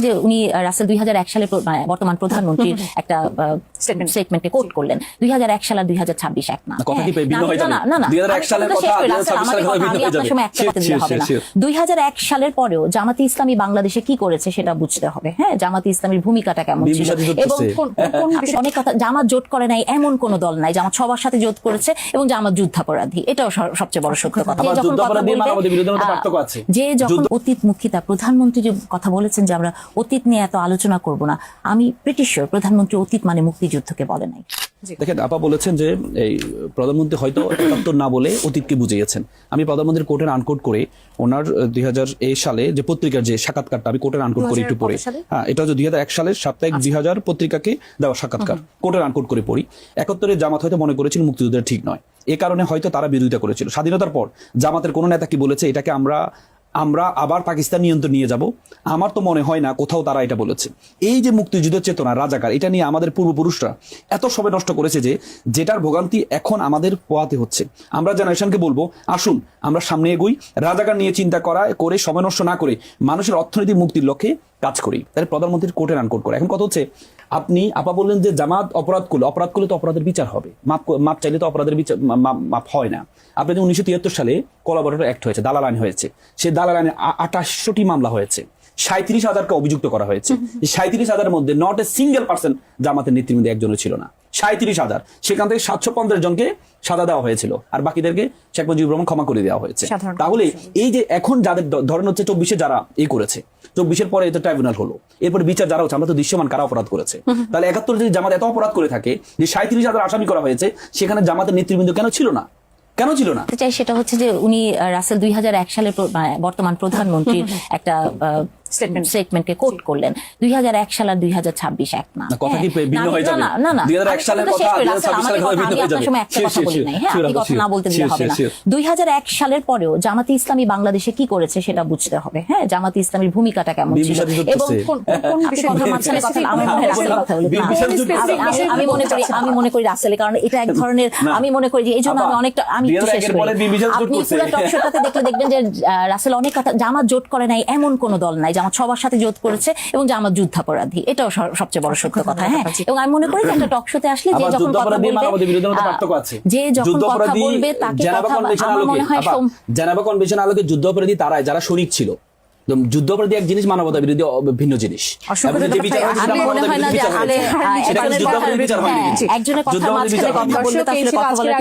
যে উনি রাসেল 2001 সালে বর্তমান প্রধানমন্ত্রীর একটা স্টেটমেন্টে কোট করলেন 2001 সাল আর 2026 এক না। কথা কি ভিন্ন হয়ে যাবে? না 2001 সালের কথা 2026 সালের কথা ভিন্ন হয়ে যাবে। 2001 সালের পরেও জামাতে ইসলামী বাংলাদেশে কি করেছে সেটা বুঝতে হবে। হ্যাঁ, জামাতে ইসলামীর ভূমিকাটা কেমন ছিল এবং অনেক কথা, জামাত জোট করে নাই এমন কোন দল নাই, জামাত সবার সাথে জোট করেছে এবং জামাত যুদ্ধাপরাধী, এটাও সবচেয়ে বড় সত্য কথা। যে যখন অতীতমুখিতা, প্রধানমন্ত্রী যে কথা বলেছেন যে আমরা অতীত নিয়ে এত আলোচনা করব না, আমি প্রিটি শিওর প্রধানমন্ত্রী অতীত মানে মুক্তিযুদ্ধকে বলে নাই। দেখেন, আপা বলেছেন যে এই প্রধানমন্ত্রী হয়তো ৭১ না বলে অতীতকে বুঝিয়েছেন। আমি প্রধানমন্ত্রীর কোটের আনকোট করে ওনার 2000 সালে যে পত্রিকার যে সাক্ষাৎকারটা আমি কোটের আনকোট করে একটু পড়ি। হ্যাঁ, এটা হচ্ছে 2001 সালের সাপ্তাহিক 2000 পত্রিকাকে দেওয়া সাক্ষাৎকার, কোটের আনকোট করে পড়ি। 71-এ জামাত হয়তো মনে করেছিল মুক্তিযুদ্ধের ঠিক নয়, এ কারণে হয়তো তারা বিরোধিতা করেছিল। স্বাধীনতার পর জামাতের কোন নেতা কি বলেছে এটাকে আমরা আবার পাকিস্তান নিয়ন্ত্রণ নিয়ে যাব? আমার তো মনে হয় না কোথাও তারা এটা বলেছে। এই যে মুক্তিযুদ্ধের চেতনা, রাজাকার, এটা নিয়ে আমাদের পূর্বপুরুষরা এত সময় নষ্ট করেছে যে যেটার ভোগান্তি এখন আমাদের পোয়াতে হচ্ছে। আমরা জেনারেশনকে বলবো, আসুন আমরা সামনে এগোই, রাজাকার নিয়ে চিন্তা করে সময় নষ্ট না করে মানুষের অর্থনৈতিক মুক্তির লক্ষ্যে কাজ করি। তাহলে প্রধানমন্ত্রীর কোটের আনকোট করে এখন কথা হচ্ছে, আপা বললেন যে জামাত অপরাধ করলে তো অপরাধের বিচার হবে, মাপ চাইলে তো অপরাধের বিচার মাপ হয় না। আপনি যে 1973 সালে কোলাবরেটর অ্যাক্ট হয়েছে, দালাল আইন হয়েছে, সেই দালাল আইনে 28টি মামলা হয়েছে, 37,000কে অভিযুক্ত করা হয়েছে। 37,000-এর মধ্যে নট এ সিঙ্গেল পার্সন জামাতের নেতৃবৃন্দ একজনও ছিল না। 37,000, সেখান থেকে 750 জনকে সাজা দেওয়া হয়েছিল, আর বাকিদেরকে শেখ মুজিবুর রহমান ক্ষমা করে দেওয়া হয়েছে। তাহলে এই যে এখন যাদের ধরেন হচ্ছে 24-এ যারা এই করেছে, 24-এর পরে এটা ট্রাইব্যুনাল হলো, এরপর বিচার যারা হচ্ছে, আমরা তো দৃশ্যমান কারা অপরাধ করেছে। তাহলে 71 যদি জামাত এত অপরাধ করে থাকে, যে 37,000 আসামি করা হয়েছে, সেখানে জামাতের নেতৃবৃন্দ কেন ছিল না? চাই সেটা হচ্ছে যে উনি রাসেল 2001 সালে বর্তমান প্রধানমন্ত্রীর একটা স্টেটমেন্টে কোট করলেন 2001 সাল আর 2026 এক না। কথা কি ভিন্ন হয়ে যাবে? না 2001 সালের কথা 2026 সালের কথা ভিন্ন হয়ে যাবে। আপনি কথা না বলতে দিলে হবে না। 2001 সালের পরেও জামাতে ইসলামী বাংলাদেশে কি করেছে সেটা বুঝতে হবে। হ্যাঁ, জামাতে ইসলামীর ভূমিকাটা কেমন ছিল এবং আমি মনে করি রাসেল, কারণ এটা এক ধরনের, আমি মনে করি যে এই জন্য আমি অনেকটা আপনি পুরো টক শোটাতে দেখবেন যে রাসেল অনেক কথা, জামাত জোট করে নাই এমন কোন দল নাই, জামাত সবার সাথে জোট করেছে এবং জামাত যুদ্ধাপরাধী, এটাও সবচেয়ে বড় সত্য কথা। হ্যাঁ, এবং আমি মনে করি যে একটা টক শোতে আসলে যে যখন কথা বলবে তাকে কথা, আমার মনে হয় জেনেভা কনভেনশন আলোকে যুদ্ধাপরাধী তারাই যারা শরিক ছিল। যুদ্ধাপরাধী এক জিনিস, মানবতা বিরোধী ভিন্ন জিনিস। একজনের কথা মাঝখানে কথা বললে